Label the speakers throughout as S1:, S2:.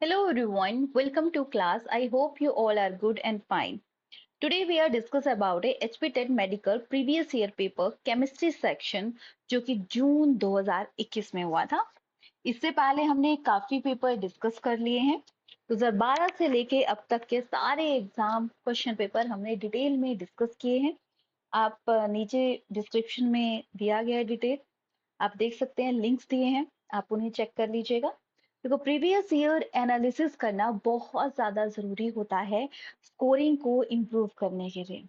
S1: Hello everyone, welcome to class. I hope you all are good and fine. Today we are discuss about a HP TET medical previous year paper chemistry section जो कि जून 2021 में हुआ था। इससे पहले हमने काफी पेपर डिस्कस कर लिए हैं। 2012 से लेके अब तक के सारे एग्जाम क्वेश्चन पेपर हमने डिटेल में डिस्कस किए हैं। आप नीचे डिस्क्रिप्शन में दिया गया है डिटेल, आप देख सकते हैं, लिंक्स दिए हैं, आप उन्हें चेक कर लीजिएगा। देखो, प्रीवियस ईयर एनालिसिस करना बहुत ज्यादा जरूरी होता है स्कोरिंग को इम्प्रूव करने के लिए।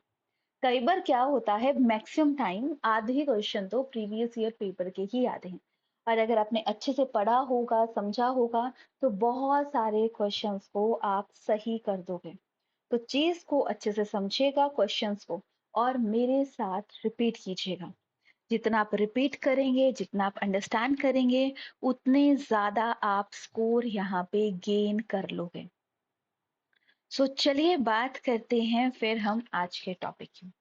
S1: कई बार क्या होता है, मैक्सिमम टाइम आधे क्वेश्चन तो प्रीवियस ईयर पेपर के ही आते हैं, और अगर आपने अच्छे से पढ़ा होगा, समझा होगा, तो बहुत सारे क्वेश्चंस को आप सही कर दोगे। तो चीज को अच्छे से समझिएगा क्वेश्चंस को, और मेरे साथ रिपीट कीजिएगा। जितना आप रिपीट करेंगे, जितना आप अंडरस्टैंड करेंगे, उतने ज्यादा आप स्कोर यहाँ पे गेन कर लोगे। चलिए बात करते हैं फिर हम आज के टॉपिक की।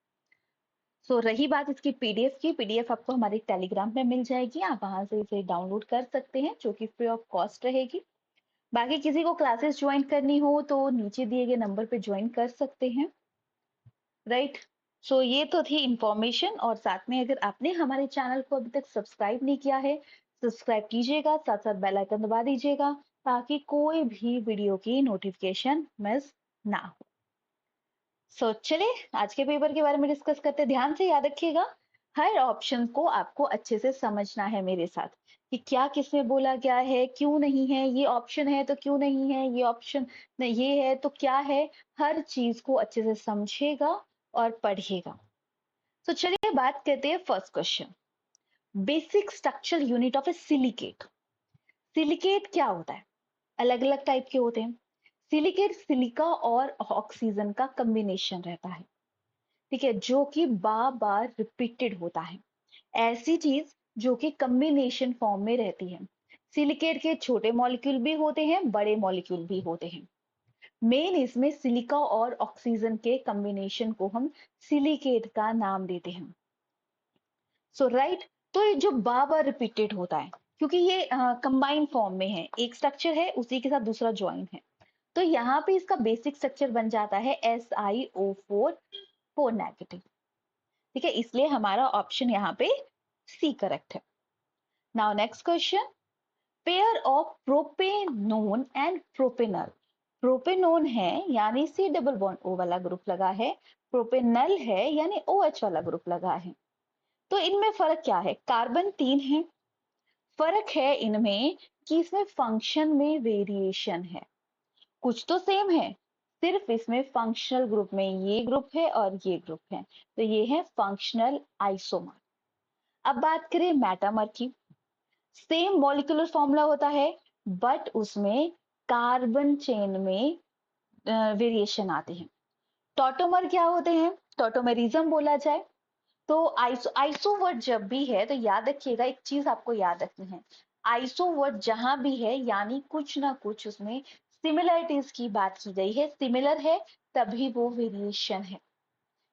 S1: रही बात इसकी पीडीएफ की, पीडीएफ आपको हमारे टेलीग्राम पे मिल जाएगी, आप वहां से इसे डाउनलोड कर सकते हैं, जो कि फ्री ऑफ कॉस्ट रहेगी। बाकी किसी को क्लासेस ज्वाइन करनी हो तो नीचे दिए गए नंबर पे ज्वाइन कर सकते हैं, राइट। ये तो थी इंफॉर्मेशन, और साथ में अगर आपने हमारे चैनल को अभी तक सब्सक्राइब नहीं किया है, सब्सक्राइब कीजिएगा, साथ साथ बेल आइकन दबा दीजिएगा, ताकि कोई भी वीडियो की नोटिफिकेशन मिस ना हो। चलिए आज के पेपर के बारे में डिस्कस करते हैं। ध्यान से याद रखिएगा, हर ऑप्शन को आपको अच्छे से समझना है मेरे साथ, कि क्या किसमें बोला गया है, क्यों नहीं है, ये ऑप्शन है तो क्यों नहीं है, ये ऑप्शन नहीं, ये है तो क्या है। हर चीज को अच्छे से समझिएगा और पढ़िएगा। चलिए बात करते हैं first question. Basic structural unit of A silicate. Silicate क्या होता है? अलग अलग टाइप के होते हैं। सिलिकेट सिलिका और ऑक्सीजन का कॉम्बिनेशन रहता है, ठीक है, जो कि बार बार रिपीटेड होता है। ऐसी चीज जो कि कॉम्बिनेशन फॉर्म में रहती है। सिलिकेट के छोटे मॉलिक्यूल भी होते हैं, बड़े मॉलिक्यूल भी होते हैं। मेन इसमें सिलिका और ऑक्सीजन के कॉम्बिनेशन को हम सिलिकेट का नाम देते हैं। राइट, तो ये जो बार बार रिपीटेड होता है, क्योंकि ये कंबाइंड फॉर्म में है, एक स्ट्रक्चर है उसी के साथ दूसरा ज्वाइन है, तो यहाँ पे इसका बेसिक स्ट्रक्चर बन जाता है SiO4 नेगेटिव, ठीक है, इसलिए हमारा ऑप्शन यहाँ पे सी करेक्ट है। Now next question. Pair of propanone and propanal. Propanone है यानी C डबल बॉन्ड O वाला ग्रुप लगा है, प्रोपेनल है यानी OH वाला ग्रुप लगा है। तो इनमें फर्क क्या है? कार्बन 3 है। फर्क है इनमें कि इसमें फंक्शन में वेरिएशन है, कुछ तो सेम है, सिर्फ इसमें फंक्शनल ग्रुप में ये ग्रुप है और ये ग्रुप है, तो ये है फंक्शनल आइसोमर। अब बात करें मेटामर की। सेम मॉलिक्यूलर फॉर्मूला होता है, बट उसमें कार्बन चेन में वेरिएशन आते हैं। टॉटोमर क्या होते हैं? टॉटोमेरिज्म बोला जाए तो आइसो वर्ड जब भी है तो याद रखिएगा, एक चीज आपको याद रखनी है, आइसो वर्ड जहां भी है यानी कुछ ना कुछ उसमें सिमिलरिटीज की बात की गई है, सिमिलर है तभी वो वेरिएशन है,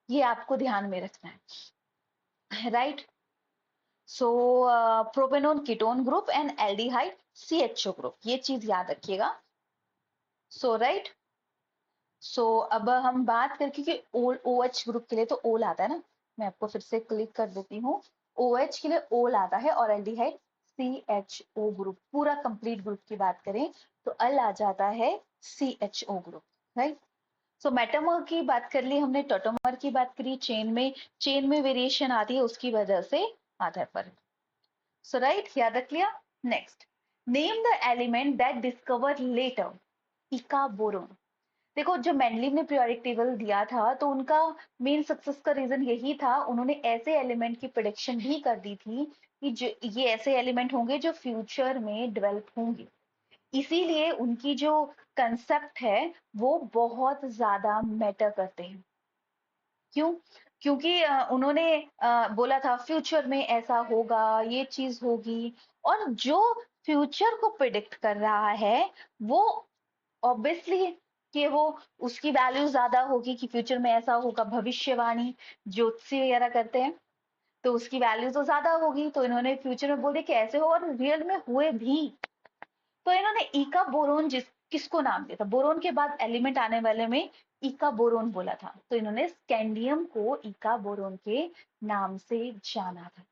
S1: ये आपको ध्यान में रखना है, right. Propanone ketone group and aldehyde CHO group, ये चीज याद रखिएगा। राइट, अब हम बात करें, क्योंकि OH ग्रुप के लिए तो ओल आता है ना, मैं आपको फिर से क्लिक कर देती हूँ। OH के लिए ओल आता है, और एल्डिहाइड CHO ग्रुप, पूरा कंप्लीट ग्रुप की बात करें तो अल आ जाता है CHO ग्रुप, राइट। मेटामर की बात कर ली हमने, टोटोमर की बात करी, चेन में वेरिएशन आती है, उसकी वजह से आता है फर्क। राइट, याद रख लिया। Next, name the element that discover later. इका बोरोन। देखो, जब मेंडलीव ने पीरियोडिक टेबल दिया था तो उनका मेन सक्सेस का रीजन यही था, उन्होंने ऐसे एलिमेंट की प्रोडिक्शन भी कर दी थी कि जो ये ऐसे एलिमेंट होंगे जो फ्यूचर में डेवलप होंगे। इसीलिए उनकी जो कंसेप्ट है वो बहुत ज्यादा मैटर करते हैं। क्यों? क्योंकि उन्होंने बोला था फ्यूचर में ऐसा होगा, ये चीज होगी, और जो फ्यूचर को प्रिडिक्ट कर रहा है वो ऑब्वियसली कि वो उसकी वैल्यू ज्यादा होगी, कि फ्यूचर में ऐसा होगा, भविष्यवाणी ज्योतिषी वगैरह करते हैं, तो उसकी वैल्यू तो ज्यादा होगी, तो इन्होंने फ्यूचर में बोल दिया कि ऐसे हो, और रियल में हुए भी। तो इन्होंने इका बोरोन किसको नाम दिया था, बोरोन के बाद एलिमेंट आने वाले में इका बोरोन बोला था, तो इन्होंने स्कैंडियम को इका बोरोन के नाम से जाना था।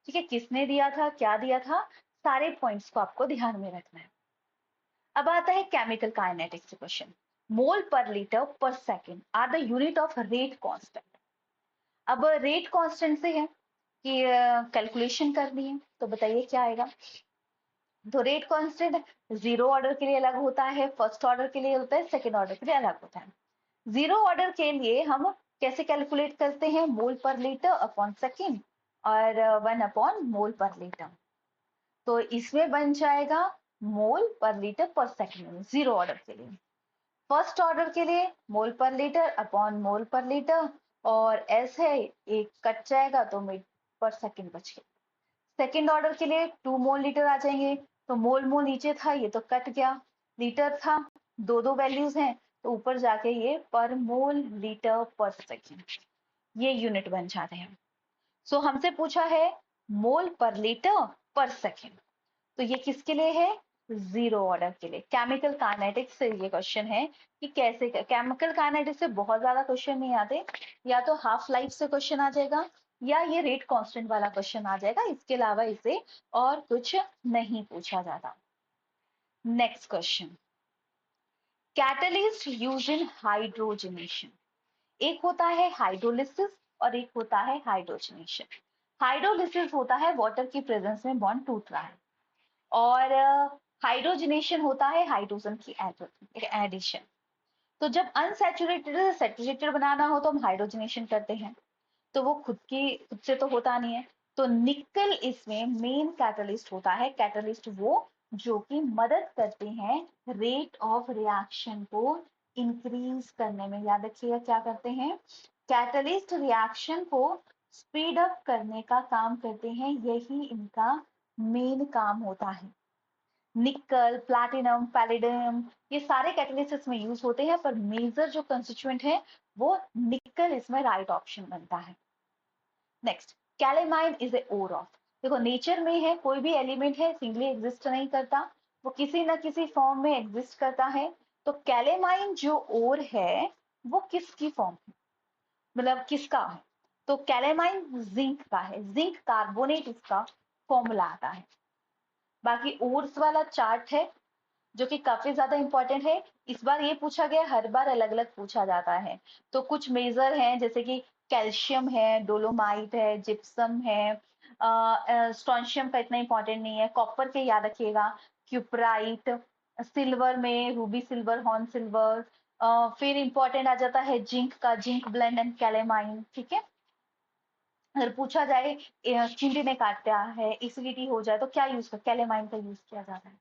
S1: ठीक है, किसने दिया था, क्या दिया था, सारे पॉइंट्स को आपको ध्यान में रखना है। अब आता है chemical kinetics question. Mole per litre per second are the unit of rate constant. अब रेट कांस्टेंट से है कि कैलकुलेशन करनी है, तो बताइए क्या आएगा। तो रेट कांस्टेंट जीरो ऑर्डर के लिए अलग होता है, फर्स्ट ऑर्डर के लिए होता है, सेकेंड ऑर्डर के लिए अलग होता है। जीरो ऑर्डर के लिए हम कैसे कैलकुलेट करते हैं, मोल पर लीटर अपॉन सेकेंड और 1/मोल पर लीटर। तो इसमें बन जाएगा मोल per litre per second zero order के लिए। फर्स्ट ऑर्डर के लिए मोल per litre upon mole per litre, और एस है एक कट जाएगा तो मीटर पर सेकेंड बच गया। सेकेंड ऑर्डर के लिए 2 मोल लीटर आ जाएंगे, तो मोल मोल नीचे था ये तो कट गया, लीटर था, दो दो वैल्यूज हैं तो ऊपर जाके ये पर मोल लीटर पर सेकेंड ये यूनिट बन जाते हैं। सो हमसे पूछा है मोल पर लीटर पर सेकेंड, तो ये किसके लिए है, जीरो ऑर्डर के लिए। केमिकल काइनेटिक्स से ये क्वेश्चन है कि कैसे, केमिकल काइनेटिक्स से बहुत ज्यादा क्वेश्चन नहीं आते, या तो हाफ लाइफ से क्वेश्चन आ जाएगा या ये रेट कांस्टेंट वाला क्वेश्चन आ जाएगा, इसके अलावा इसे और कुछ नहीं पूछा जाता। Next question, catalyst use in hydrogenation. एक होता है हाइड्रोलिसिस और एक होता है हाइड्रोजनेशन। हाइड्रोलिसिस होता है वाटर की प्रेजेंस में बॉन्ड टूट रहा है, और हाइड्रोजनेशन होता है हाइड्रोजन की एडिशन। तो जब अनसैचुरेटेड से सैचुरेटेड बनाना हो तो हम हाइड्रोजनेशन करते हैं, तो वो खुद से तो होता नहीं है। तो निकल इसमें मेन कैटलिस्ट होता है। कैटलिस्ट वो जो कि मदद करते हैं रेट ऑफ रिएक्शन को इंक्रीज करने में। याद रखिएगा क्या करते हैं, कैटलिस्ट रिएक्शन को स्पीड अप करने का काम करते हैं, यही इनका मेन काम होता है। निकल, प्लैटिनम, पैलेडियम ये सारे कैटलिस्ट में यूज होते हैं, पर मेजर जो कंस्टिट्यूएंट है वो निकल इसमें राइट ऑप्शन बनता है। Next, calamine is a ore of. देखो नेचर में है, कोई भी एलिमेंट है सिंगली एग्जिस्ट नहीं करता, वो किसी ना किसी फॉर्म में एग्जिस्ट करता है। तो कैलेमाइन जो ओर है वो किसकी फॉर्म है, मतलब किसका है, तो कैलेमाइन जिंक का है, जिंक कार्बोनेट इसका फॉर्मूला आता है। बाकी ओर्स वाला चार्ट है जो कि काफी ज्यादा इंपॉर्टेंट है। इस बार ये पूछा गया, हर बार अलग अलग पूछा जाता है। तो कुछ मेजर हैं जैसे कि कैल्शियम है, डोलोमाइट है, जिप्सम है, स्ट्रोंशियम का इतना इंपॉर्टेंट नहीं है, कॉपर के याद रखिएगा, क्यूपराइट, सिल्वर में रूबी सिल्वर, हॉर्न सिल्वर, फिर इंपॉर्टेंट आ जाता है जिंक का, जिंक ब्लेंड एंड कैलेमाइन। ठीक है, अगर पूछा जाए चींटी ने काटा है, एसिडिटी हो जाए तो क्या यूज कर, कैलेमाइन का यूज किया जाता है।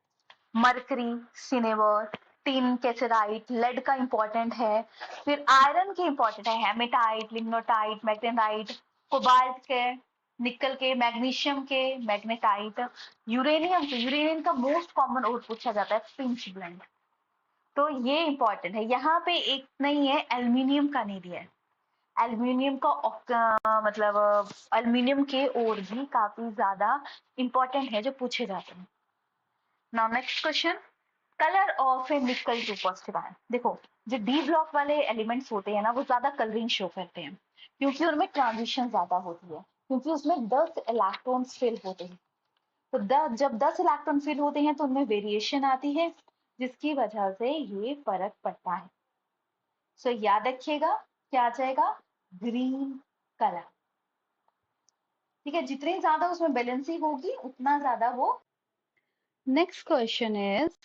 S1: मरकरी, सिनेवर, टिन, कैसेराइट, लेड का इंपॉर्टेंट है। फिर आयरन के इंपॉर्टेंट है, हेमेटाइट, लिग्नोटाइट, मैग्नेटाइट, कोबाल्ट के, निकल के, मैग्नीशियम के, मैग्नेटाइट, यूरेनियम के, यूरेनियम का मोस्ट कॉमन और पूछा जाता है पिंच ब्लेंड। तो ये इंपॉर्टेंट है। यहाँ पे एक नहीं है, एल्यूमिनियम का नहीं दिया है। एल्यूमिनियम का मतलब एल्यूमिनियम के और भी काफी ज्यादा इंपॉर्टेंट है जो पूछे जाते हैं। Now next question, colour of a nickel two positive ion. देखो जो डी ब्लॉक वाले एलिमेंट्स होते हैं ना वो ज्यादा कलरिंग शो करते हैं, क्योंकि उनमें ट्रांजिशन ज्यादा होती है, क्योंकि उसमें 10 इलेक्ट्रॉन्स फिल होते हैं। तो जब 10 इलेक्ट्रॉन फिल होते हैं तो उनमें वेरिएशन आती है, जिसकी वजह से ये फर्क पड़ता है। सो याद रखिएगा क्या आ जाएगा, ग्रीन कलर। ठीक है, जितनी ज्यादा उसमें बैलेंसिंग होगी उतना ज्यादा वो। Next question is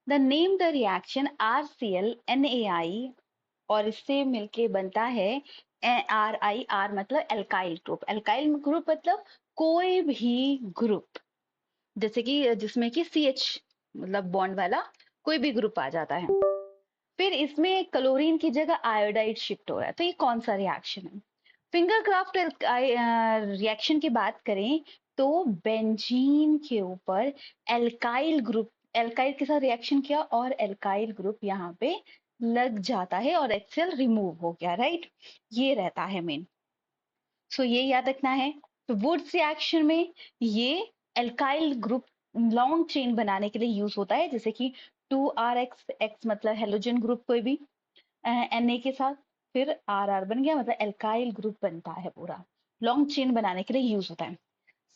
S1: the name the reaction RCl NaI, और इससे मिलके बनता है RI। R मतलब एल्काइल ग्रुप, एल्काइल ग्रुप मतलब कोई भी ग्रुप, जैसे कि जिसमें कि CH मतलब बॉन्ड वाला कोई भी ग्रुप आ जाता है। फिर इसमें क्लोरीन की जगह आयोडाइड शिफ्ट हो रहा है, तो ये कौन सा रिएक्शन है। फिंगर क्राफ्ट रिएक्शन की बात करें तो बेंजीन के ऊपर एल्काइल ग्रुप, एल्काइल के साथ रिएक्शन किया और एल्काइल ग्रुप यहाँ पे लग जाता है और HCl रिमूव हो गया, राइट। ये रहता है मेन। सो ये याद रखना है। तो वुड्स रिएक्शन में ये एल्काइल ग्रुप लॉन्ग चेन बनाने के लिए यूज होता है, जैसे कि 2RX, एक्स मतलब हेलोजन ग्रुप कोई भी Na के साथ, फिर RR बन गया मतलब एल्काइल ग्रुप बनता है पूरा। लॉन्ग चेन बनाने के लिए यूज होता है।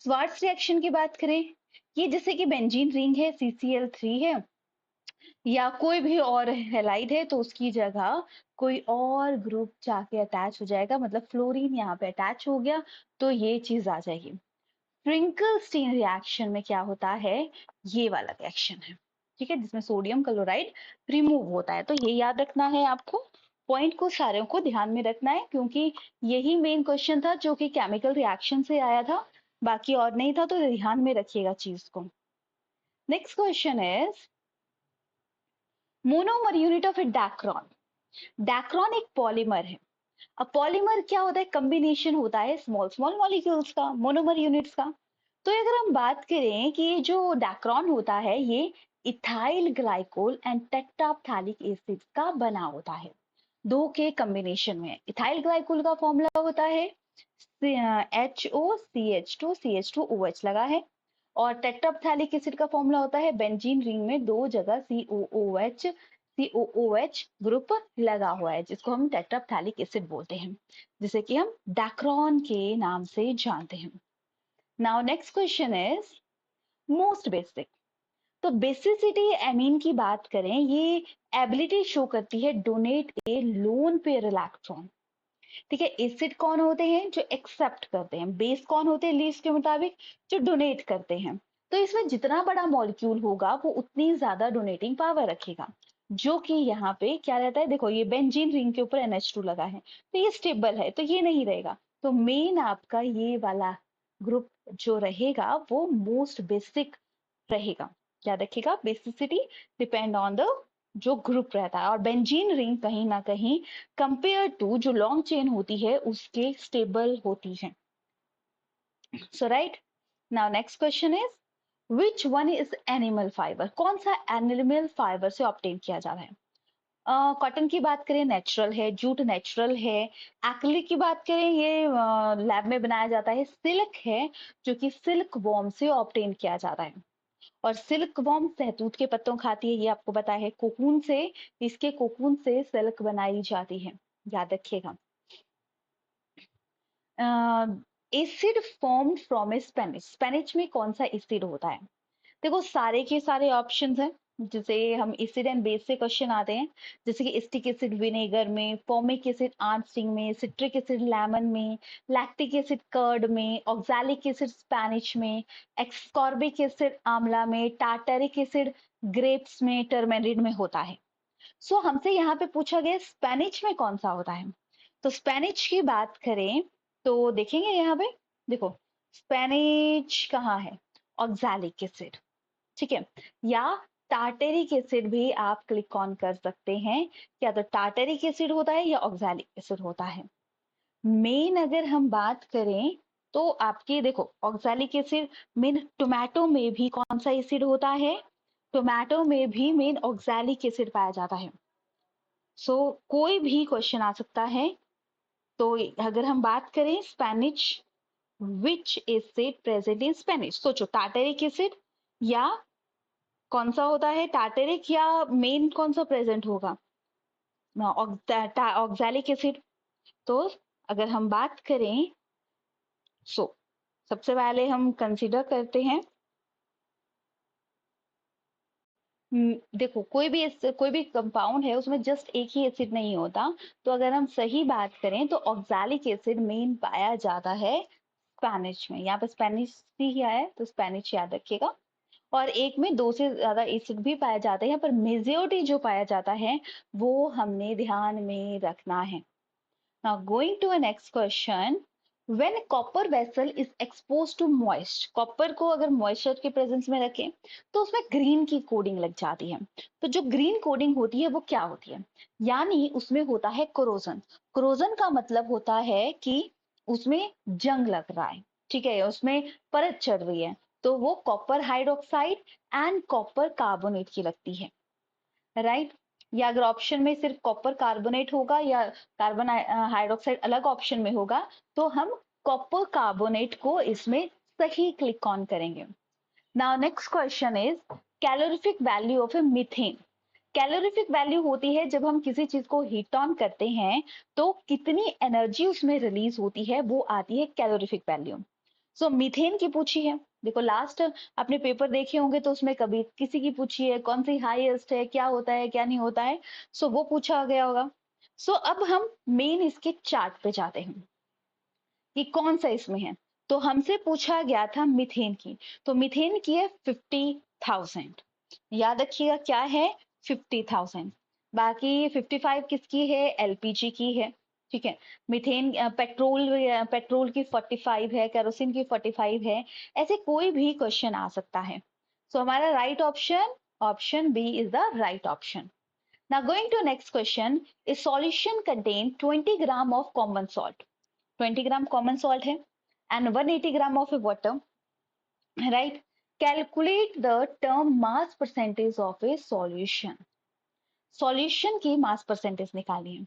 S1: स्वार्ट्स रिएक्शन की बात करें, ये जैसे कि बेंजीन रिंग है, CCl3 है, या कोई भी और हैलाइड है, तो उसकी जगह कोई और ग्रुप जाके अटैच हो जाएगा, मतलब फ्लोरीन यहाँ पे अटैच हो गया, तो ये चीज आ जाएगी। फ्रिंकल-स्टीन रिएक्शन में क्या होता है, ये वाला रिएक्शन है, ठीक है, जिसमें सोडियम क्लोराइड रिमूव होता है। तो ये याद रखना है आपको, पॉइंट को सारों को ध्यान में रखना है, क्योंकि यही मेन क्वेश्चन था जो कि केमिकल रिएक्शन से आया था, बाकी और नहीं था, तो ध्यान में रखिएगा चीज को। Next question is monomer unit of A Dacron. Dacron एक पॉलीमर है। अब पॉलीमर क्या होता है, कॉम्बिनेशन होता है स्मॉल स्मॉल मॉलिक्यूल्स का, मोनोमर यूनिट्स का। तो अगर हम बात करें कि ये जो डैक्रॉन होता है, ये इथाइल ग्लाइकोल एंड टेट्राप्थैलिक एसिड का बना होता है, दो के कॉम्बिनेशन में। इथाइल ग्लाइकोल का फॉर्मूला होता है HOCH2CH2OH लगा है, और टेट्राप्थैलिक एसिड का फॉर्मूला होता है, बेंजीन रिंग में दो जगह COOH ग्रुप लगा हुआ है, जिसको हम टेट्राप्थैलिक एसिड बोलते हैं, जिसे कि हम डैक्रॉन के नाम से जानते हैं। Now next question is most basic. तो बेसिसिटी एमीन की बात करें, ये एबिलिटी शो करती है डोनेट ए लोन पेयर इलेक्ट्रॉन। ठीक है, एसिड कौन होते हैं, जो एक्सेप्ट करते हैं, बेस कौन होते हैं लीस्ट के मुताबिक, जो डोनेट करते हैं। तो इसमें जितना बड़ा मॉलिक्यूल होगा वो उतनी ज्यादा डोनेटिंग पावर रखेगा, जो कि यहाँ पे क्या रहता है, देखो ये बेंजीन रिंग के ऊपर NH2 लगा है, तो ये स्टेबल है, तो ये नहीं रहेगा। तो मेन आपका ये वाला ग्रुप जो रहेगा वो मोस्ट बेसिक रहेगा। याद रखिएगा, बेसिसिटी डिपेंड ऑन द जो ग्रुप रहता है, और बेंजीन रिंग कहीं ना कहीं कंपेयर टू जो लॉन्ग चेन होती है उसके स्टेबल होती है। So right, now next question is which one is animal fibre. कौन सा एनिमल फाइबर से ऑब्टेन किया जा रहा है। कॉटन की बात करें नेचुरल है, जूट नेचुरल है। एक्रिलिक की बात करें, ये लैब में बनाया जाता है। सिल्क है, जो कि सिल्क वॉर्म से ऑब्टेन किया जाता है, और सिल्क वॉर्म सहतूत के पत्तों खाती है, ये आपको पता है। कोकून से, इसके कोकून से सिल्क बनाई जाती है, याद रखिएगा। Acid form from A Spanish. Spanish में कौन सा एसिड होता है। देखो सारे के सारे ऑप्शंस हैं, जैसे हम एसिड एंड बेस से क्वेश्चन आते हैं, जैसे कि एस्टिक एसिड विनेगर में, फॉर्मिक एसिड आंचसिंग में, सिट्रिक एसिड लेमन में, लैक्टिक एसिड कर्ड में, ऑक्सैलिक एसिड स्पेनिश में, एक्सकॉर्बिक एसिड आंवला में, टार्टरिक एसिड ग्रेप्स में, टर्मेरिन में होता है। सो हमसे यहाँ पे पूछा गया स्पेनिश में कौन सा होता है। तो स्पेनिश की बात करें तो देखेंगे यहाँ पे, देखो स्पेनिश कहाँ है, ऑक्सैलिक एसिड, ठीक है, या टार्टेरिक एसिड भी आप क्लिक ऑन कर सकते हैं, या तो टार्टेरिक एसिड होता है या ऑक्सैलिक एसिड होता है। मेन अगर हम बात करें तो आपके देखो ऑक्सैलिक एसिड मेन टोमेटो में भी कौन सा एसिड होता है, टोमेटो में भी मेन ऑक्सैलिक एसिड पाया जाता है। सो कोई भी क्वेश्चन आ सकता है। तो अगर हम बात करें Spanish, which acid present in Spanish, सोचो टार्टेरिक एसिड या कौन सा होता है, टार्टेरिक या मेन कौन सा प्रेजेंट होगा, ऑक्सैलिक एसिड। तो अगर हम बात करें, सो सबसे पहले हम कंसीडर करते हैं, देखो कोई भी कंपाउंड है उसमें जस्ट एक ही एसिड नहीं होता। तो अगर हम सही बात करें तो ऑक्सैलिक एसिड मेन पाया जाता है स्पेनिश में, यहाँ पे स्पेनिश ही आया है तो स्पेनिश याद रखिएगा। और एक में दो से ज्यादा एसिड भी पाया जाता है, पर मेजोरिटी जो पाया जाता है वो हमने ध्यान में रखना है। Now going to a next question. When copper vessel is exposed to moist, copper को अगर मॉइस्चर के प्रेजेंस में रखें तो उसमें ग्रीन की कोडिंग लग जाती है। तो जो ग्रीन कोडिंग होती है वो क्या होती है, यानी उसमें होता है कोरोजन। कोरोजन का मतलब होता है कि उसमें जंग लग रहा है, ठीक है, उसमें परत चढ़ रही है, तो वो copper hydroxide and copper carbonate की लगती है, राइट। या अगर ऑप्शन में सिर्फ कॉपर कार्बोनेट होगा या कार्बन हाइड्रोक्साइड अलग ऑप्शन में होगा, तो हम कॉपर कार्बोनेट को इसमें सही क्लिक ऑन करेंगे। Now next question is calorific value of A methane. Calorific value होती है जब हम किसी चीज को हीट ऑन करते हैं तो कितनी एनर्जी उसमें रिलीज होती है, वो आती है कैलोरीफिक वैल्यू। सो मीथेन की पूछी है। देखो लास्ट अपने पेपर देखे होंगे तो उसमें कभी किसी की पूछी है कौन सी हाईएस्ट है, क्या होता है क्या नहीं होता है, सो वो पूछा गया होगा। सो अब हम मेन इसके चार्ट पे जाते हैं कि कौन सा इसमें है। तो हमसे पूछा गया था मीथेन की, तो मीथेन की है 50,000। याद रखिएगा क्या है, 50,000। बाकी 55 किसकी है, एलपीजी की है। ठीक है, मीथेन पेट्रोल की 45 है, केरोसिन की 45 है। ऐसे कोई भी क्वेश्चन आ सकता है। सो हमारा right option, option B is the right option. Now going to next question, a solution contain 20 gram of common salt। 20 gram common salt है and 180 gram of water, right. Calculate the term mass percentage of a solution. Solution की mass percentage निकाली है।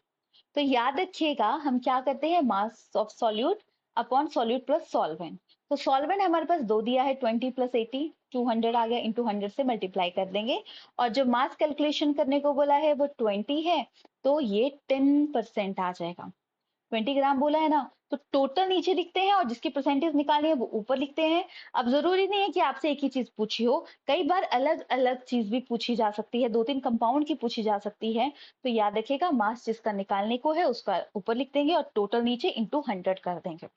S1: तो याद रखिएगा हम क्या करते हैं, mass of solute upon solute plus solvent. तो सॉल्वेंट हमारे पास दो दिया है, 20 प्लस 80, 200 आ गया, इंटू 100 से मल्टीप्लाई कर देंगे। और जो मास कैलकुलेशन करने को बोला है वो 20 है, तो ये 10% आ जाएगा। 20 ग्राम बोला है ना, तो टोटल नीचे लिखते हैं और जिसकी परसेंटेज निकालनी है वो ऊपर लिखते हैं। अब जरूरी नहीं है कि आपसे एक ही चीज पूछी हो, कई बार अलग अलग चीज भी पूछी जा सकती है, दो तीन कंपाउंड की पूछी जा सकती है। तो याद रखिएगा मास जिसका निकालने को है उसका ऊपर लिख देंगे और टोटल नीचे इंटू 100 कर देंगे।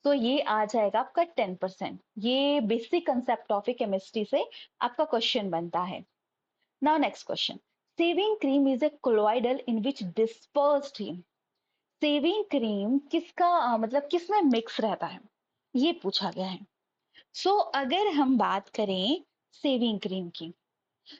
S1: तो ये आ जाएगा आपका 10%। ये basic concept of a chemistry से आपका क्वेश्चन बनता है। Now next question, shaving cream is a colloidal in which dispersed him. Shaving cream किसका मतलब किसमें मिक्स रहता है, ये पूछा गया है। सो अगर हम बात करें सेविंग क्रीम की,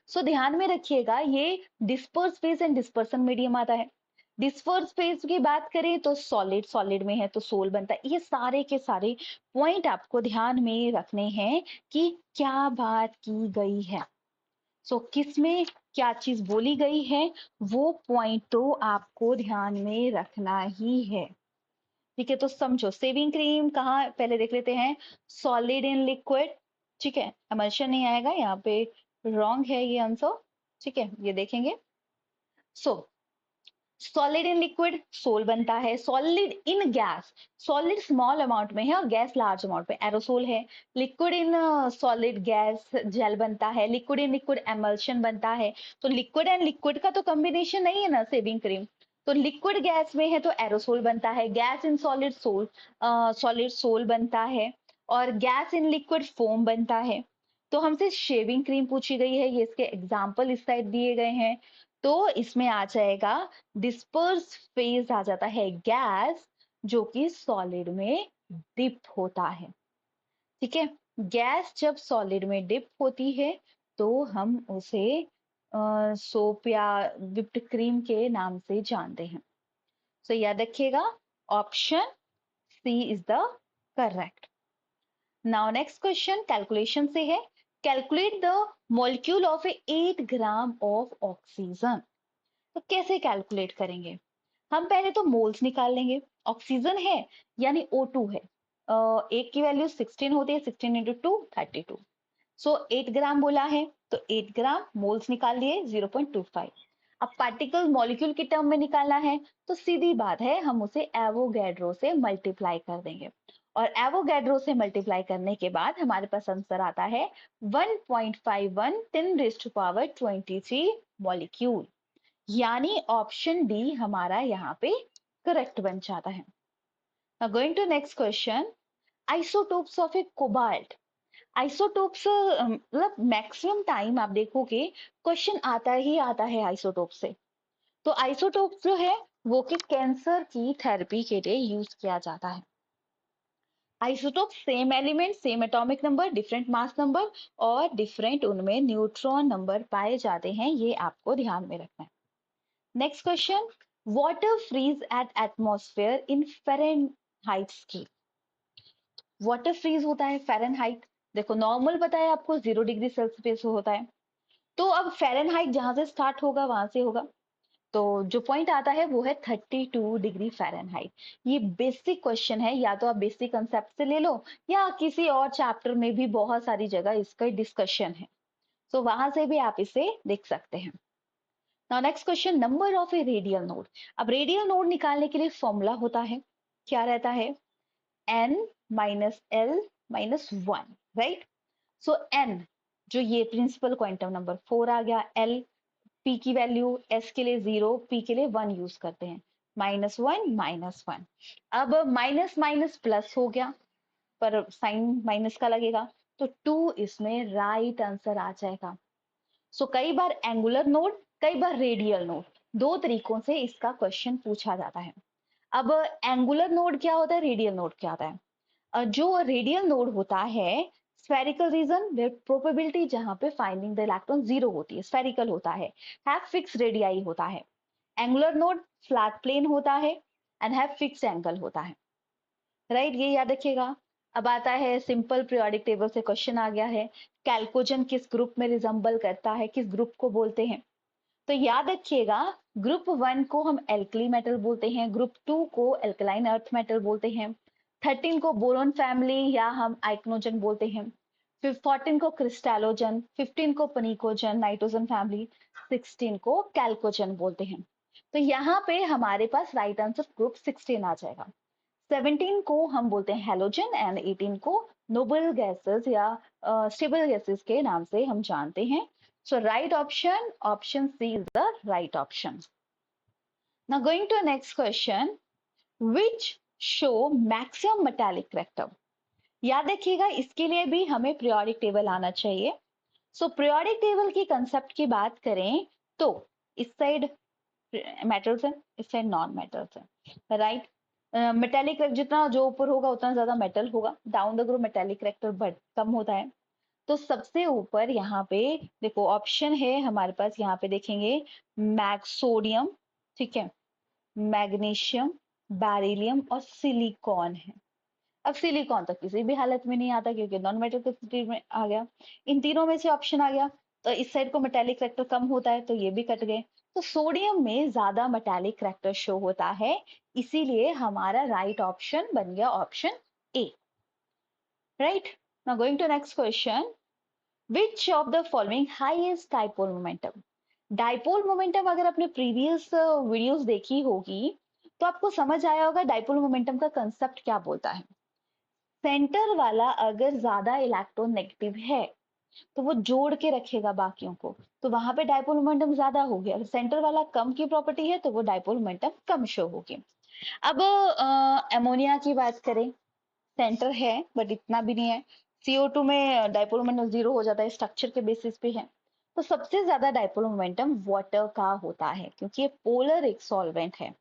S1: सो ध्यान में रखिएगा ये disperse phase and dispersion medium आता है। डिस्पर्स फेज की बात करें तो सॉलिड, सॉलिड में है तो सोल बनता है। ये सारे के सारे पॉइंट आपको ध्यान में रखने हैं कि क्या बात की गई है। सो किस में क्या चीज बोली गई है, वो पॉइंट तो आपको ध्यान में रखना ही है। ठीक है, तो समझो सेविंग क्रीम कहाँ पहले देख लेते हैं, सॉलिड इन लिक्विड। ठीक है, एमल्शन नहीं आएगा यहाँ पे, रॉन्ग है ये आंसर। ठीक है, ये देखेंगे। So solid in liquid sol बनता है, solid in gas, solid small amount में है और गैस लार्ज अमाउंट में, एरोसोल है। Liquid in solid gas gel बनता है, लिक्विड इन लिक्विड एमल्शन बनता है। तो लिक्विड एंड लिक्विड का तो कॉम्बिनेशन नहीं है ना सेविंग क्रीम। तो लिक्विड गैस में है तो एरोसोल बनता है, gas in solid sol, solid sol बनता है, और गैस इन लिक्विड फोम बनता है। तो हमसे शेविंग क्रीम पूछी गई है, ये इसके एग्जाम्पल इस साइड दिए गए हैं। तो इसमें आ जाएगा डिस्पर्स फेज आ जाता है गैस जो कि सॉलिड में डिप होता है। ठीक है, गैस जब सॉलिड में डिप होती है तो हम उसे सोप या विप्ड क्रीम के नाम से जानते हैं। सो याद रखिएगा option C is the correct. Now next question calculation से है, calculate the molecule of 8 gram of oxygen. तो कैसे कैलकुलेट करेंगे, हम पहले तो मोल्स निकाल लेंगे। ऑक्सीजन है यानी O2 है, एक की वैल्यू 16 होती है, 16 इंटू 2 32। सो 8 ग्राम बोला है तो 8 ग्राम मोल्स निकाल लिए 0.25। अब पार्टिकल मॉलिक्यूल की टर्म में निकालना है तो सीधी बात है हम उसे एवोगैड्रो से मल्टीप्लाई कर देंगे, और एवोगैड्रो से मल्टीप्लाई करने के बाद हमारे पास आंसर आता है 1.51 10⁻23 मॉलिक्यूल। यानी ऑप्शन डी हमारा यहाँ पे करेक्ट बन जाता है। Now going to next question, isotopes of a cobalt। Isotopes मतलब मैक्सिमम टाइम आप देखोगे क्वेश्चन आता ही आता है आइसोटोप से। तो आइसोटोप जो है वो कि कैंसर की थेरेपी के लिए यूज किया जाता है। Isotope same element, same atomic number, different mass number और डिफरेंट उनमें न्यूट्रॉन नंबर पाए जाते हैं, ये आपको ध्यान में रखना है। Next question, water freeze at atmosphere in Fahrenheit scale. Water freeze होता है फ़ारेनहाइट, देखो नॉर्मल पता है आपको 0 डिग्री सेल्सियस होता है, तो अब फ़ारेनहाइट जहां से स्टार्ट होगा वहां से होगा। तो जो पॉइंट आता है वो है 32 डिग्री फ़ारेनहाइट। ये बेसिक क्वेश्चन है, या तो आप बेसिक कंसेप्ट से ले लो या किसी और चैप्टर में भी बहुत सारी जगह इसका डिस्कशन है, तो वहां से भी आप इसे देख सकते हैं। Now next question, number of A radial node. अब रेडियल नोड निकालने के लिए फॉर्मूला होता है, क्या रहता है, n minus L minus one, right. So n, जो ये प्रिंसिपल क्वांटम नंबर 4 आ गया, l p की वैल्यू s के लिए 0, p के लिए 1 यूज करते हैं, -1 -1। अब माइनस माइनस प्लस हो गया, पर साइन माइनस का लगेगा, तो 2 इसमें राइट आंसर आ जाएगा। सो कई बार एंगुलर नोड, कई बार रेडियल नोड, दो तरीकों से इसका क्वेश्चन पूछा जाता है। अब एंगुलर नोड क्या होता है, रेडियल नोड क्या होता है। जो रेडियल नोड होता है, स्फेरिकल रीजन वेयर प्रोबेबिलिटी जहां पे फाइंडिंग द इलेक्ट्रॉन जीरो होती है, स्फेरिकल होता है, हैव फिक्स रेडियाई होता है। एंगुलर नोड फ्लैट प्लेन होता है एंड हैव फिक्स एंगल होता है, राइट, ये याद रखिएगा। अब आता है सिंपल पीरियोडिक टेबल से क्वेश्चन आ गया है, कैल्कोजन किस ग्रुप में रिजम्बल करता है, किस ग्रुप को बोलते हैं। तो याद रखिएगा, ग्रुप 1 को हम एल्कली मेटल बोलते हैं, ग्रुप 2 को एल्कलाइन अर्थ मेटल बोलते हैं, 13 को बोरोन फैमिली या हम आइक्नोजन बोलते हैं, फिर 14 को क्रिस्टलोजन, 15 को पनिकोजन नाइट्रोजन फैमिली, 16 को कैल्कोजन बोलते हैं। तो यहाँ पे हमारे पास राइट आंसर ग्रुप 16 आ जाएगा। 17 को हम बोलते हैं हेलोजन एंड 18 को नोबल गैसेस या स्टेबल गैसेस के नाम से हम जानते हैं। So right option, option C is the right option. Now going to next question, which show maximum metallic character. याद रखिएगा, इसके लिए भी हमें पीरियोडिक टेबल आना चाहिए। सो पीरियोडिक टेबल की कंसेप्ट की बात करें तो इस साइड मेटल्स है, इस साइड नॉन मेटल्स है, राइट। मेटेलिक जितना जो ऊपर होगा उतना ज्यादा मेटल होगा, down the group metallic character but कम होता है। तो सबसे ऊपर यहाँ पे देखो ऑप्शन है हमारे पास, यहाँ पे देखेंगे मैग्सोडियम, ठीक है, मैग्नीशियम, बेरिलियम और सिलिकॉन है। अब सिलिकॉन तो किसी भी हालत में नहीं आता क्योंकि नॉन मेटल कैपेसिटी में आ गया, इन तीनों में से ऑप्शन आ गया, तो इस साइड को मेटेलिक करैक्टर कम होता है तो ये भी कट गए। तो सोडियम में ज्यादा मेटेलिक करैक्टर शो होता है, इसीलिए हमारा राइट ऑप्शन बन गया option A, right. Now going to next question, which of the following highest dipole momentum. Dipole momentum अगर आपने प्रीवियस वीडियोस देखी होगी तो आपको समझ आया होगा डाइपोल मोमेंटम का कंसेप्ट क्या बोलता है। सेंटर वाला अगर ज्यादा इलेक्ट्रॉन नेगेटिव है तो वो जोड़ के रखेगा बाकियों को, तो वहां पे डाइपोल मोमेंटम ज्यादा होगी। अगर सेंटर वाला कम की प्रॉपर्टी है तो वो डाइपोल मोमेंटम कम शो होगी। अब अमोनिया की बात करें, सेंटर है बट इतना भी नहीं है, CO2 में डाइपोल मोमेंटम जीरो हो जाता है, स्ट्रक्चर के बेसिस पे है। तो सबसे ज्यादा डाइपोल मोमेंटम वाटर का होता है क्योंकि ये पोलर एक सॉल्वेंट है।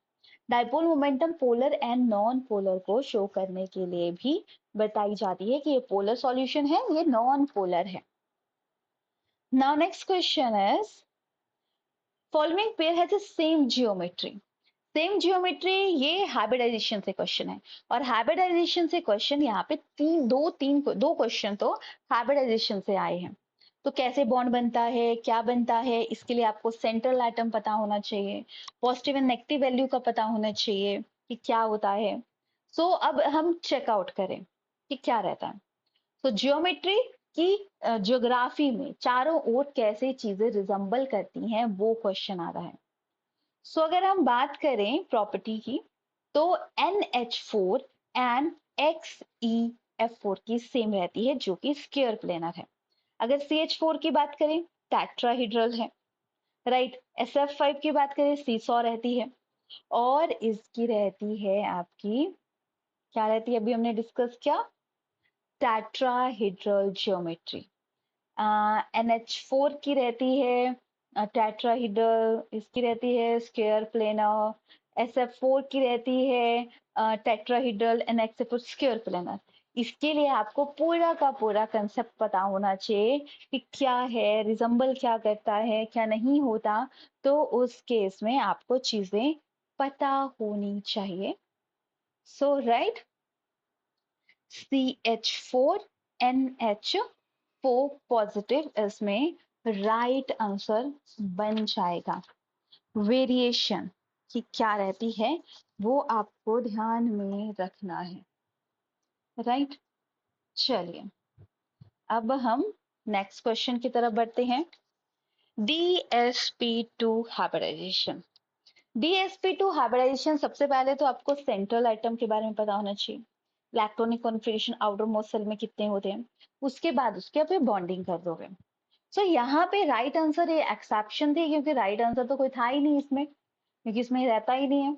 S1: Dipole momentum polar and non polar को शो करने के लिए भी बताई जाती है कि ये पोलर सॉल्यूशन है, ये नॉन पोलर है। Now next question is, following pair has the same geometry. Same geometry, ये हाइब्रिडाइजेशन से क्वेश्चन है, और हाइब्रिडाइजेशन से क्वेश्चन यहाँ पे दो क्वेश्चन तो हाइब्रिडाइजेशन से आए हैं। तो कैसे बॉन्ड बनता है, क्या बनता है, इसके लिए आपको सेंट्रल एटम पता होना चाहिए, पॉजिटिव एंड नेगेटिव वैल्यू का पता होना चाहिए कि क्या होता है। सो अब हम चेकआउट करें कि क्या रहता है। तो जियोमेट्री की ज्योग्राफी में चारों ओर कैसे चीजें रिजम्बल करती हैं वो क्वेश्चन आ रहा है। सो अगर हम बात करें प्रॉपर्टी की तो NH4 एंड XeF4 की सेम रहती है जो कि स्क्वायर प्लेनर है। अगर CH4 की बात करें टेट्राहीड्रल है, राइट। SF5 की बात करें सीसॉ रहती है, और इसकी रहती है आपकी, क्या रहती है अभी हमने डिस्कस किया, टेट्राहीड्रल ज्योमेट्री। NH4 की रहती है टेट्राहीड्रल, इसकी रहती है स्क्वायर प्लेनर। SF4 की रहती है tetrahedral and XF4 square planar. इसके लिए आपको पूरा का पूरा कंसेप्ट पता होना चाहिए कि क्या है, रिजम्बल क्या करता है, क्या नहीं होता, तो उस केस में आपको चीजें पता होनी चाहिए। सो राइट, CH4NH4 पॉजिटिव इसमें राइट आंसर बन जाएगा। वेरिएशन की क्या रहती है वो आपको ध्यान में रखना है, राइट। चलिए अब हम नेक्स्ट क्वेश्चन की तरफ बढ़ते हैं। DsP2 hybridisation. DsP2 हाइब्रिडाइजेशन, सबसे पहले तो आपको सेंट्रल आइटम के बारे में पता होना चाहिए, electronic configuration outermost shell में कितने होते हैं, उसके बाद उसके आप बॉन्डिंग कर दोगे। सो यहाँ पे राइट आंसर ये एक्सेप्शन थी, क्योंकि राइट आंसर तो कोई था ही नहीं इसमें, क्योंकि इसमें रहता ही नहीं है।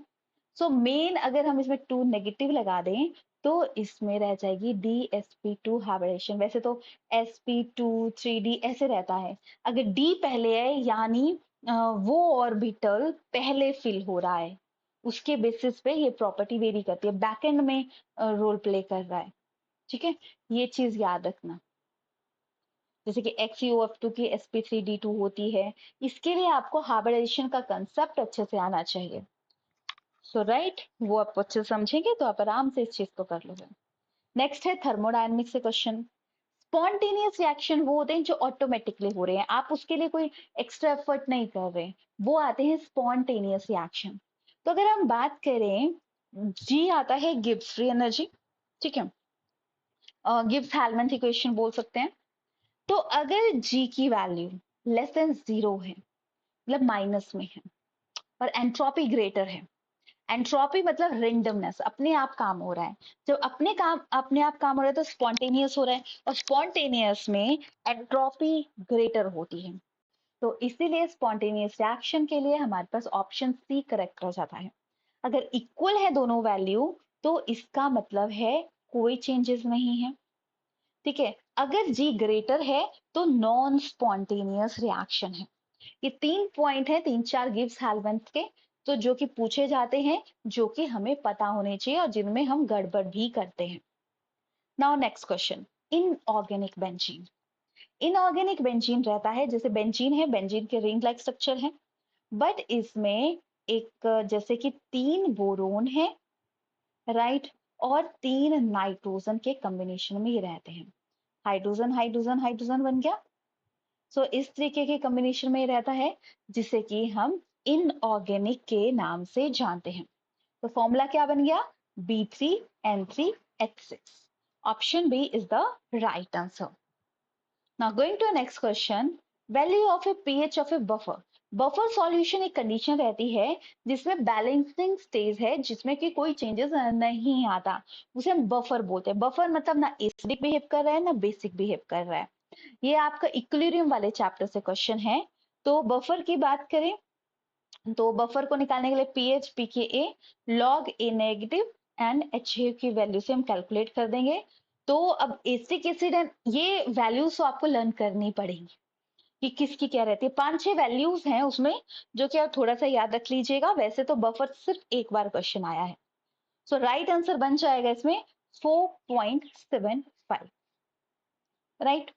S1: सो मेन अगर हम इसमें 2 नेगेटिव लगा दें तो इसमें रह जाएगी DsP2 हाइब्रिडेशन। वैसे तो sp2 3d ऐसे रहता है, अगर D पहले है यानी वो ऑर्बिटल पहले फिल हो रहा है, उसके बेसिस पे ये प्रॉपर्टी वेरी करती है, बैकएंड में रोल प्ले कर रहा है। ठीक है, ये चीज याद रखना। जैसे कि XuF2 की sp3d2 होती है, इसके लिए आपको हाइब्रिडाइजेशन का कंसेप्ट अच्छे से आना चाहिए। सो राइट, वो आप अच्छे से समझेंगे तो आप आराम से इस चीज को कर लोगे। नेक्स्ट है थर्मोडायनेमिक्स से क्वेश्चन। स्पॉन्टेनियस रिएक्शन वो होते हैं जो ऑटोमेटिकली हो रहे हैं, आप उसके लिए कोई एक्स्ट्रा एफर्ट नहीं कर रहे, वो आते हैं स्पॉन्टेनियस रिएक्शन। तो अगर हम बात करें, जी आता है गिब्स फ्री एनर्जी, ठीक है, गिब्स हेल्मन इक्वेशन बोल सकते हैं। तो अगर जी की वैल्यू लेस देन 0 है, मतलब माइनस में है, और एंट्रोपी ग्रेटर है, एंट्रोपी मतलब रेंडमनेस, अपने आप काम हो रहा है, जब अपने आप काम हो रहा है तो स्पॉन्टेनियस हो रहा है, और स्पॉन्टेनियस में एंट्रोपी ग्रेटर होती है। तो इसीलिए स्पॉन्टेनियस रिएक्शन के लिए हमारे पास ऑप्शन सी करेक्ट हो जाता है। अगर इक्वल है दोनों वैल्यू तो इसका मतलब है कोई चेंजेस नहीं है। ठीक है, अगर जी ग्रेटर है तो नॉन स्पॉन्टेनियस रिएक्शन है। ये 3 पॉइंट है, 3-4 गिब्स हेल्मनथ के, तो जो कि पूछे जाते हैं, जो कि हमें पता होने चाहिए और जिनमें हम गड़बड़ भी करते हैं। Now next question, inorganic benzene. Inorganic benzene रहता है, जैसे बेंजीन है, बेंजीन के रिंग लाइक स्ट्रक्चर है, बट इसमें एक जैसे कि 3 बोरोन है, राइट, और 3 नाइट्रोजन के कॉम्बिनेशन में ये रहते हैं। हाइड्रोजन हाइड्रोजन हाइड्रोजन बन गया। सो इस तरीके के कॉम्बिनेशन में रहता है, जिसे कि हम इनऑर्गेनिक के नाम से जानते हैं। तो फॉर्मूला क्या बन गया, B3N3H6। Option B is the right answer. Now going to next question, value of a pH of a buffer. Buffer solution एक कंडीशन रहती है जिसमें बैलेंसिंग स्टेज है, जिसमें कि कोई चेंजेस नहीं आता, उसे हम बफर बोलते हैं। बफर मतलब ना एसिडिक बिहेव कर रहा है ना बेसिक बिहेव कर रहा है। ये आपका इक्विलिब्रियम वाले चैप्टर से क्वेश्चन है। तो बफर की बात करें तो बफर को निकालने के लिए pH pKa log A negative and H की वैल्यू से हम कैलकुलेट कर देंगे। तो अब एसिडिक एसिड ये वैल्यूज तो आपको लर्न करनी पड़ेगी कि किसकी क्या रहती है। 5-6 वैल्यूज हैं उसमें, जो कि आप थोड़ा सा याद रख लीजिएगा। वैसे तो बफर सिर्फ एक बार क्वेश्चन आया है। सो राइट आंसर बन जाएगा इसमें 4.75, right.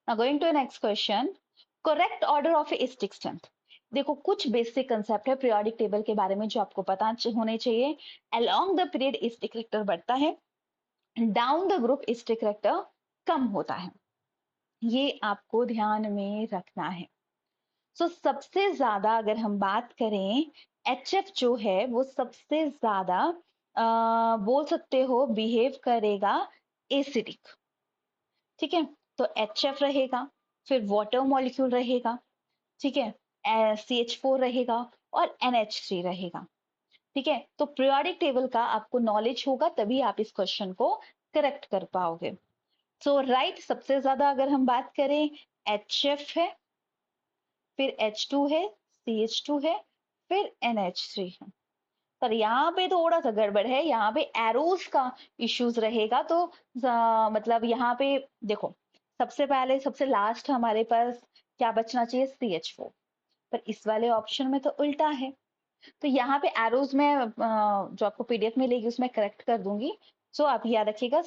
S1: Now going to the next question, correct order of acidic strength। देखो कुछ बेसिक कंसेप्ट है पीरियोडिक टेबल के बारे में जो आपको पता होने चाहिए। Along the period acidic character बढ़ता है, down the group acidic character कम होता है, ये आपको ध्यान में रखना है। सो सबसे ज्यादा अगर हम बात करें, HF जो है वो सबसे ज्यादा बोल सकते हो बिहेव करेगा एसिडिक। ठीक है, तो HF रहेगा, फिर वाटर मॉलिक्यूल रहेगा, ठीक है, CH4 रहेगा और NH3 रहेगा। ठीक है, तो पीरियोडिक टेबल का आपको नॉलेज होगा तभी आप इस क्वेश्चन को करेक्ट कर पाओगे। सो राइट, सबसे ज्यादा अगर हम बात करें HF है, फिर H2 है, CH2 है, फिर NH3 है। पर यहाँ पे थोड़ा सा गड़बड़ है, यहाँ पे एरोस का इश्यूज रहेगा। तो मतलब यहाँ पे देखो, सबसे पहले सबसे लास्ट हमारे पास क्या बचना चाहिए, CH4, पर इस वाले ऑप्शन में तो उल्टा है। तो यहाँ पे एरोज में जो आपको पीडीएफ मिलेगी उसमें करेक्ट कर दूंगी। सो आप याद रखिएगा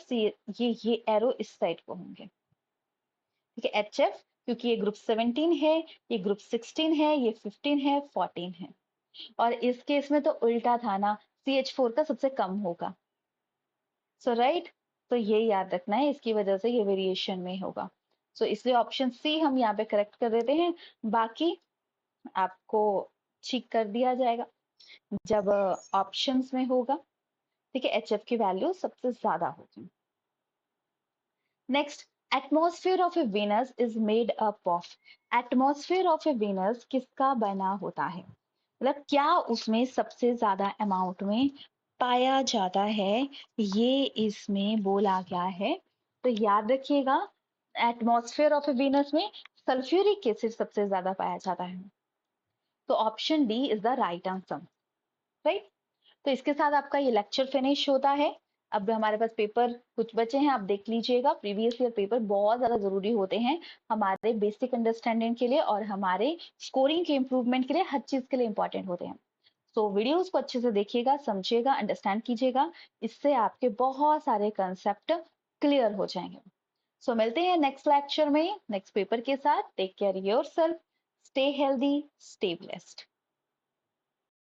S1: ये एरो इस साइड को होंगे। ठीक है, HF, क्योंकि ये ग्रुप 17 है, ये ग्रुप 16 है, ये 15 है, 14 है, और इस केस में तो उल्टा था ना, CH4 का सबसे कम होगा। सो राइट, तो ये याद रखना है, इसकी वजह से ये वेरिएशन में होगा। सो इसलिए ऑप्शन सी हम यहाँ पे करेक्ट कर देते हैं। बाकी आपको ठीक कर दिया जाएगा जब ऑप्शंस में होगा। ठीक है, HF की वैल्यू सबसे ज्यादा होगी। Next, atmosphere of A Venus is made up of. Atmosphere of A Venus किसका बना होता है, मतलब क्या उसमें सबसे ज्यादा अमाउंट में पाया जाता है, ये इसमें बोला गया है। तो याद रखिएगा, एटमॉस्फेयर ऑफ ए Venus में सल्फ्यूरिक एसिड सबसे ज्यादा पाया जाता है। तो option D is the right answer, right. तो इसके साथ आपका ये लेक्चर फिनिश होता है। अब हमारे पास पेपर कुछ बचे हैं, आप देख लीजिएगा। प्रीवियस ईयर पेपर बहुत ज्यादा जरूरी होते हैं हमारे बेसिक अंडरस्टैंडिंग के लिए और हमारे स्कोरिंग के इंप्रूवमेंट के लिए, हर चीज के लिए इंपॉर्टेंट होते हैं। सो वीडियोस को अच्छे से देखिएगा, समझिएगा, अंडरस्टैंड कीजिएगा। इससे आपके बहुत सारे कंसेप्ट क्लियर हो जाएंगे। सो मिलते हैं नेक्स्ट लेक्चर में नेक्स्ट पेपर के साथ। Take care yourself, stay healthy, stay blessed.